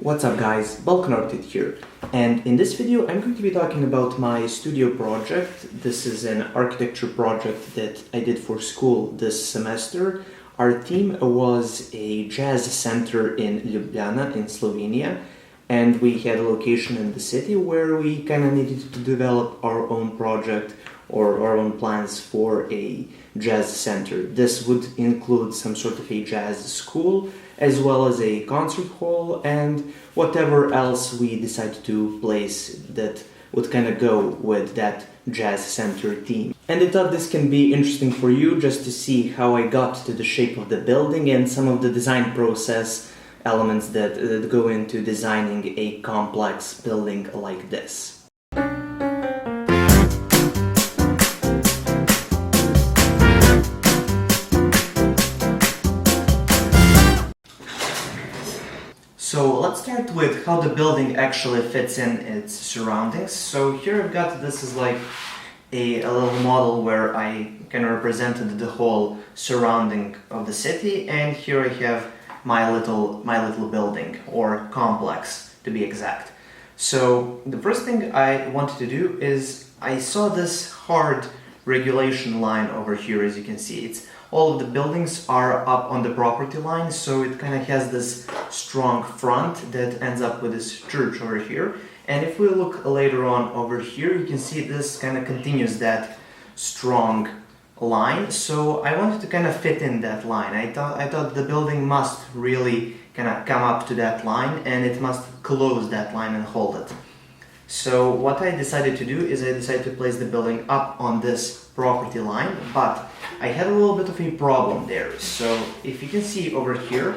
What's up guys, Balkanarted here, and in this video I'm going to be talking about my studio project. This is an architecture project that I did for school this semester. Our theme was a jazz center in Ljubljana in Slovenia, and we had a location in the city where we kind of needed to develop our own project or our own plans for a jazz center. This would include some sort of a jazz school, as well as a concert hall and whatever else we decide to place that would kind of go with that jazz center theme. And I thought this can be interesting for you just to see how I got to the shape of the building and some of the design process elements that go into designing a complex building like this. So let's start with how the building actually fits in its surroundings. So here I've got, this is like a little model where I kind of represented the whole surrounding of the city, and here I have my little building, or complex to be exact. So the first thing I wanted to do is I saw this hard regulation line over here. As you can see, it's all of the buildings are up on the property line, so it kind of has this strong front that ends up with this church over here. And if we look later on over here, you can see this kind of continues that strong line. So I wanted to kind of fit in that line. I thought the building must really kind of come up to that line, and it must close that line and hold it. So what I decided to do is I decided to place the building up on this property line, but I had a little bit of a problem there. So if you can see over here,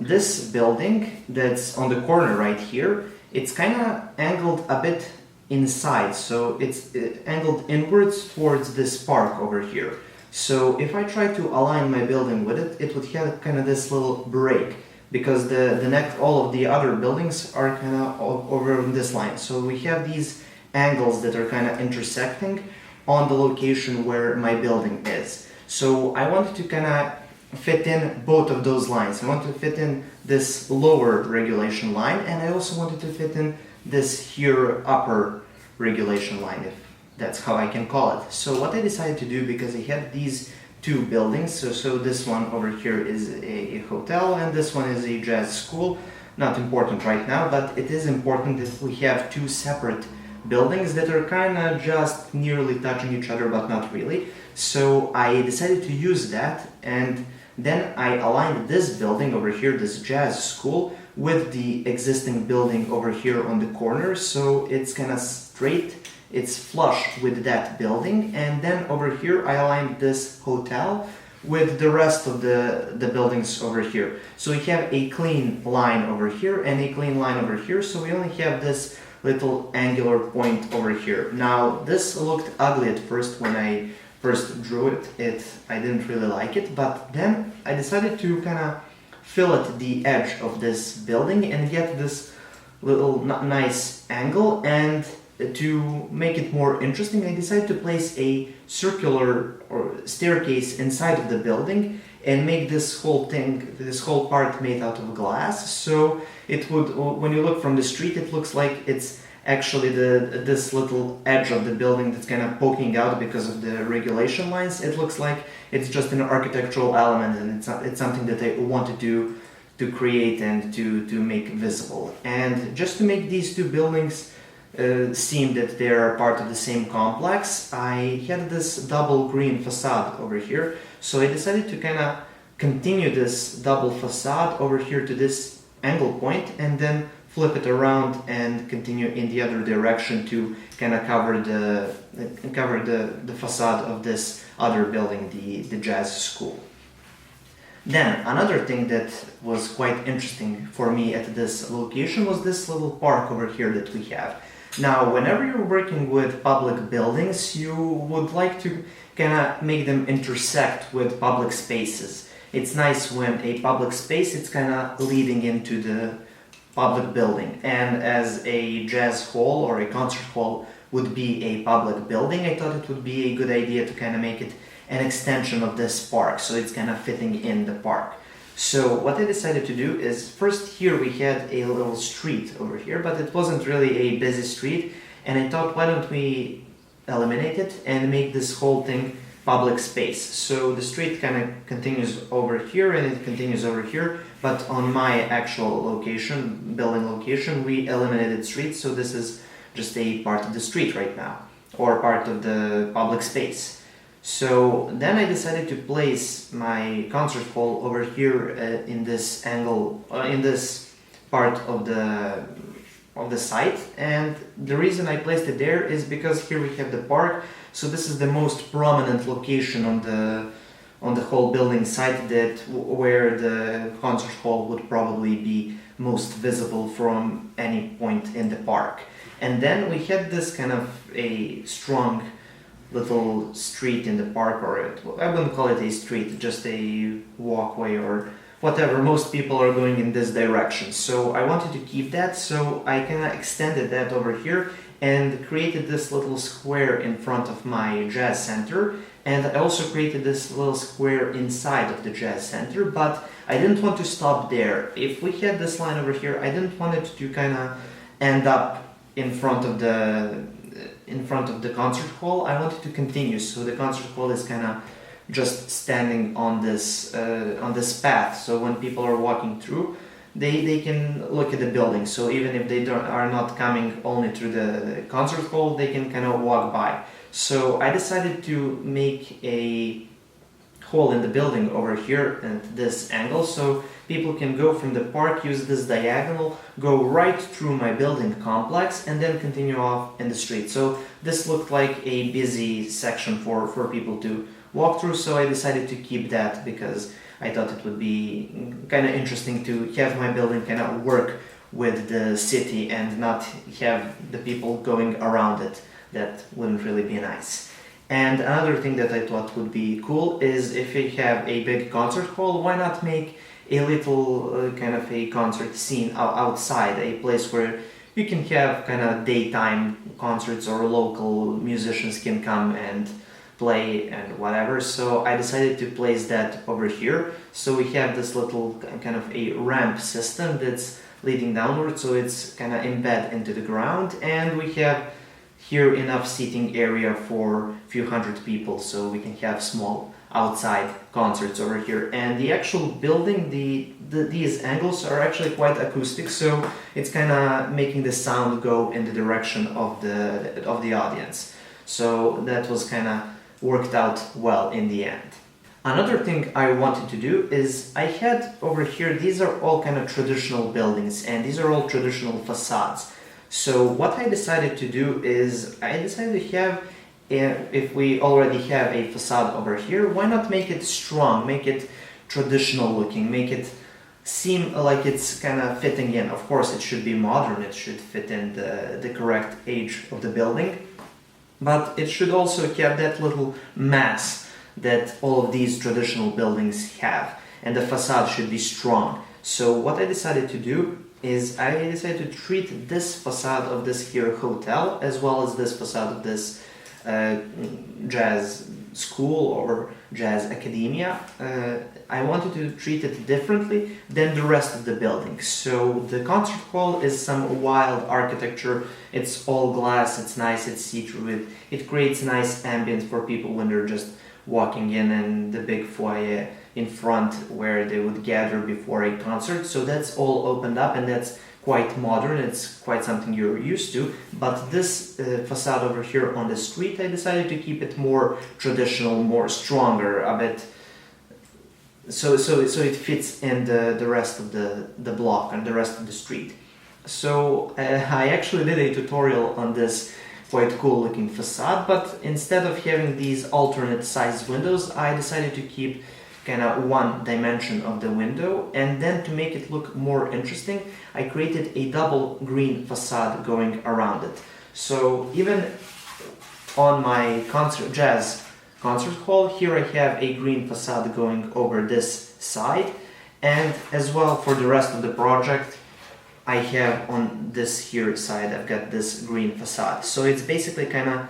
this building that's on the corner right here, it's kind of angled a bit inside, so it's angled inwards towards this park over here. So if I try to align my building with it, it would have kind of this little break, because all of the other buildings are kind of over on this line. So we have these angles that are kind of intersecting on the location where my building is. So I wanted to kind of fit in both of those lines. I wanted to fit in this lower regulation line, and I also wanted to fit in this here upper regulation line, if that's how I can call it. So what I decided to do, because I had these two buildings, so this one over here is a hotel and this one is a jazz school. Not important right now, but it is important that we have two separate buildings that are kind of just nearly touching each other, but not really. So I decided to use that, and then I aligned this building over here, this jazz school, with the existing building over here on the corner, so it's kind of straight, it's flush with that building. And then over here I aligned this hotel with the rest of the buildings over here. So we have a clean line over here and a clean line over here, so we only have this little angular point over here. Now this looked ugly at first when I first drew it. I didn't really like it, but then I decided to kind of fillet the edge of this building and get this little nice angle. And to make it more interesting, I decided to place a circular or staircase inside of the building and make this whole part made out of glass. So it would, when you look from the street, it looks like it's actually this little edge of the building that's kind of poking out because of the regulation lines. It looks like it's just an architectural element, and it's something that I wanted to create and to make visible. And just to make these two buildings seem that they're part of the same complex, I had this double green facade over here. So I decided to kind of continue this double facade over here to this angle point, and then flip it around and continue in the other direction to kind of cover the facade of this other building, the jazz school. Then another thing that was quite interesting for me at this location was this little park over here that we have. Now, whenever you're working with public buildings, you would like to kind of make them intersect with public spaces. It's nice when a public space is kind of leading into the public building, and as a jazz hall or a concert hall would be a public building, I thought it would be a good idea to kind of make it an extension of this park, so it's kind of fitting in the park. So what I decided to do is, first here we had a little street over here, but it wasn't really a busy street, and I thought, why don't we eliminate it and make this whole thing public space. So the street kind of continues over here and it continues over here, but on my actual location, building location, we eliminated street, so this is just a part of the street right now, or part of the public space. So then I decided to place my concert hall over here in this angle, in this part of the site, and the reason I placed it there is because here we have the park, so this is the most prominent location on the whole building site, that where the concert hall would probably be most visible from any point in the park. And then we had this kind of a strong little street in the park, or I wouldn't call it a street, just a walkway or whatever. Most people are going in this direction, so I wanted to keep that, so I kind of extended that over here and created this little square in front of my jazz center, and I also created this little square inside of the jazz center, but I didn't want to stop there. If we had this line over here, I didn't want it to kind of end up in front of the concert hall. I wanted to continue, so the concert hall is kind of just standing on this path, so when people are walking through, they can look at the building. So even if they are not coming only through the concert hall, they can kind of walk by. So I decided to make a hole in the building over here at this angle, so people can go from the park, use this diagonal, go right through my building complex, and then continue off in the street. So this looked like a busy section for people to walk through, so I decided to keep that because I thought it would be kind of interesting to have my building kind of work with the city and not have the people going around it. That wouldn't really be nice. And another thing that I thought would be cool is, if you have a big concert hall, why not make a little kind of a concert scene outside, a place where you can have kind of daytime concerts, or local musicians can come and play and whatever. So I decided to place that over here. So we have this little kind of a ramp system that's leading downward, so it's kind of embedded into the ground, and we have here enough seating area for a few hundred people, so we can have small outside concerts over here. And the actual building, these angles are actually quite acoustic, so it's kind of making the sound go in the direction of the audience. So that was kind of worked out well in the end. Another thing I wanted to do is, I had over here, these are all kind of traditional buildings, and these are all traditional facades. So what I decided to do is, I decided to have, if we already have a facade over here, why not make it strong, make it traditional looking, make it seem like it's kind of fitting in. Of course, it should be modern, it should fit in the correct age of the building, but it should also have that little mass that all of these traditional buildings have, and the facade should be strong. So what I decided to do is, I decided to treat this facade of this here hotel, as well as this facade of this jazz school or jazz academia. I wanted to treat it differently than the rest of the building. So the concert hall is some wild architecture. It's all glass, it's nice, it's see-through. It creates nice ambience for people when they're just walking in, and the big foyer in front where they would gather before a concert. So that's all opened up, and that's quite modern. It's quite something you're used to. But this facade over here on the street, I decided to keep it more traditional, more stronger, a bit, so it fits in the rest of the block and the rest of the street. So I actually did a tutorial on this quite cool looking facade, but instead of having these alternate size windows, I decided to keep kind of one dimension of the window, and then to make it look more interesting, I created a double green facade going around it. So even on my jazz concert hall, here I have a green facade going over this side, and as well for the rest of the project, I have on this here side, I've got this green facade. So it's basically kind of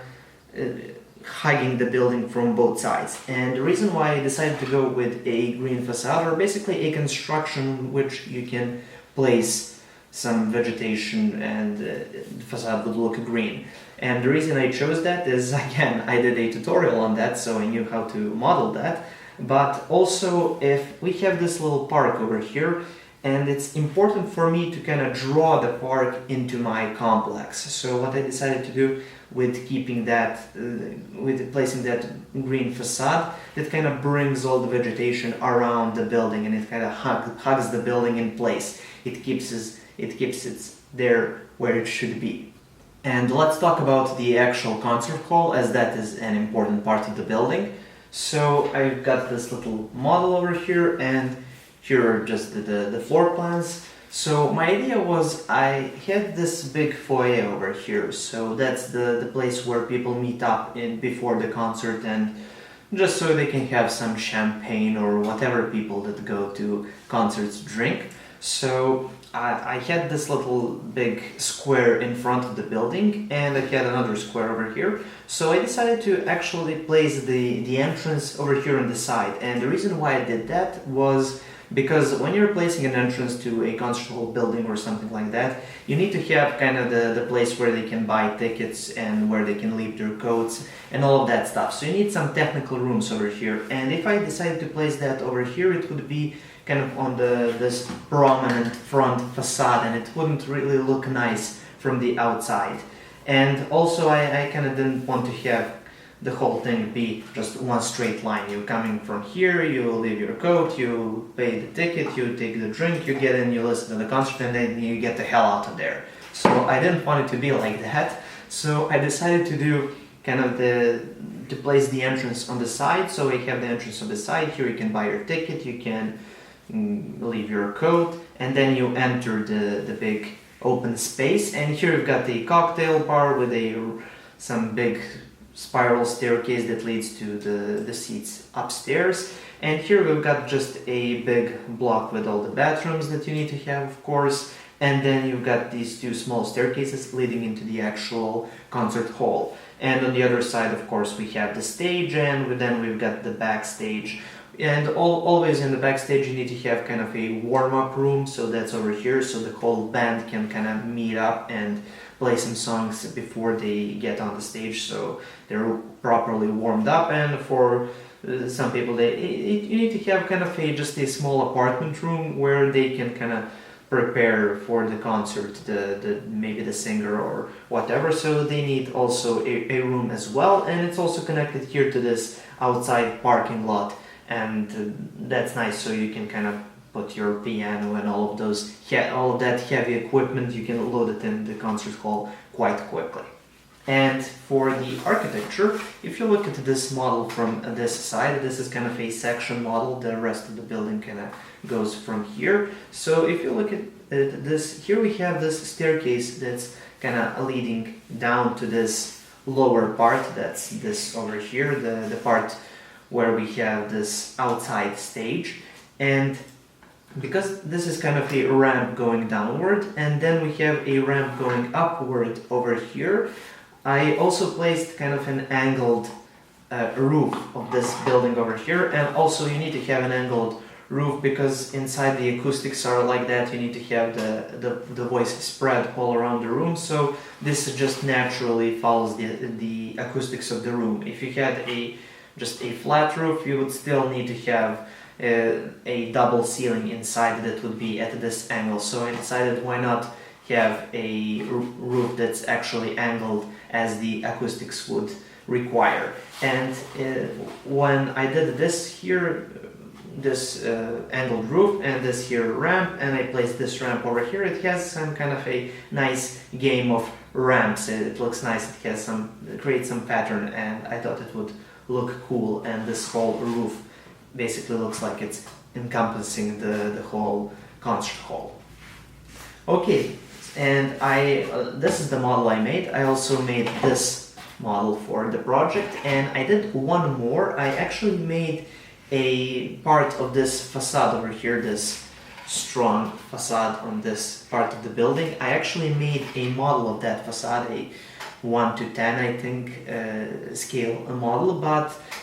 hugging the building from both sides. And the reason why I decided to go with a green facade, or basically a construction which you can place some vegetation and the facade would look green. And the reason I chose that is, again, I did a tutorial on that, so I knew how to model that. But also, if we have this little park over here, and it's important for me to kind of draw the park into my complex. So what I decided to do with keeping that, with placing that green facade, that kind of brings all the vegetation around the building, and it kind of hugs the building in place. It keeps it there where it should be. And let's talk about the actual concert hall, as that is an important part of the building. So I've got this little model over here, and here are just the floor plans. So my idea was, I had this big foyer over here, so that's the place where people meet up before the concert, and just so they can have some champagne or whatever people that go to concerts drink. So I had this little big square in front of the building, and I had another square over here. So I decided to actually place the entrance over here on the side. And the reason why I did that was because when you're placing an entrance to a concert hall building or something like that, you need to have kind of the place where they can buy tickets and where they can leave their coats and all of that stuff. So you need some technical rooms over here. And if I decided to place that over here, it would be kind of on this prominent front facade, and it wouldn't really look nice from the outside. And also I kind of didn't want to have the whole thing be just one straight line. You coming from here, you leave your coat, you pay the ticket, you take the drink, you get in, you listen to the concert, and then you get the hell out of there. So I didn't want it to be like that. So I decided to do kind of to place the entrance on the side. So we have the entrance on the side. Here you can buy your ticket, you can leave your coat, and then you enter the big open space. And here you've got the cocktail bar with some big spiral staircase that leads to the seats upstairs. And here we've got just a big block with all the bathrooms that you need to have, of course. And then you've got these two small staircases leading into the actual concert hall. And on the other side, of course, we have the stage, and then we've got the backstage. And always in the backstage you need to have kind of a warm-up room, so that's over here, so the whole band can kind of meet up and play some songs before they get on the stage, so they're properly warmed up. And for some people, you need to have kind of just a small apartment room where they can kind of prepare for the concert, maybe the singer or whatever, so they need also a room as well. And it's also connected here to this outside parking lot, and that's nice, so you can kind of put your piano and all of that heavy equipment, you can load it in the concert hall quite quickly. And for the architecture, if you look at this model from this side, this is kind of a section model, the rest of the building kind of goes from here. So if you look at this, here we have this staircase that's kind of leading down to this lower part, that's this over here, the part where we have this outside stage. And because this is kind of a ramp going downward, and then we have a ramp going upward over here, I also placed kind of an angled roof of this building over here. And also you need to have an angled roof because inside the acoustics are like that, you need to have the voice spread all around the room, so this just naturally follows the acoustics of the room. If you had just a flat roof, you would still need to have a double ceiling inside that would be at this angle. So I decided, why not have a roof that's actually angled as the acoustics would require. And when I did this here, this angled roof and this here ramp, and I placed this ramp over here, it has some kind of a nice game of ramps. It looks nice, it creates some pattern, and I thought it would look cool. And this whole roof basically looks like it's encompassing the whole concert hall. Okay, and this is the model I made. I also made this model for the project, and I did one more. I actually made a part of this facade over here, this strong facade on this part of the building. I actually made a model of that facade, 1 to 10, I think, scale model,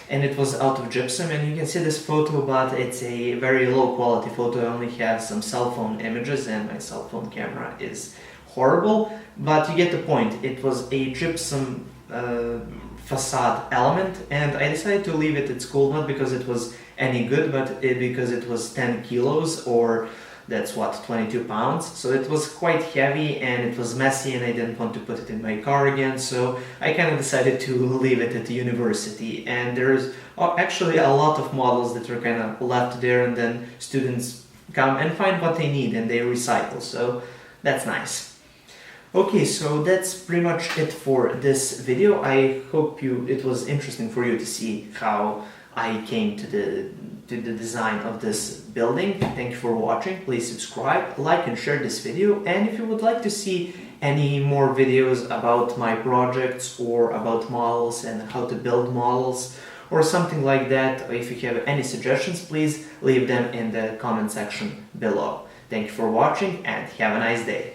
and it was out of gypsum, and you can see this photo, but it's a very low quality photo. I only have some cell phone images and my cell phone camera is horrible, but you get the point. It was a gypsum facade element, and I decided to leave it at school, not because it was any good, but because it was 10 kilos, or that's what, 22 pounds. So it was quite heavy and it was messy, and I didn't want to put it in my car again, so I kind of decided to leave it at the university. And there's actually a lot of models that are kind of left there, and then students come and find what they need and they recycle, so that's nice. Okay, so that's pretty much it for this video. I hope it was interesting for you to see how I came to the design of this building. Thank you for watching. Please subscribe, like and share this video, and if you would like to see any more videos about my projects or about models and how to build models or something like that, or if you have any suggestions, please leave them in the comment section below. Thank you for watching and have a nice day.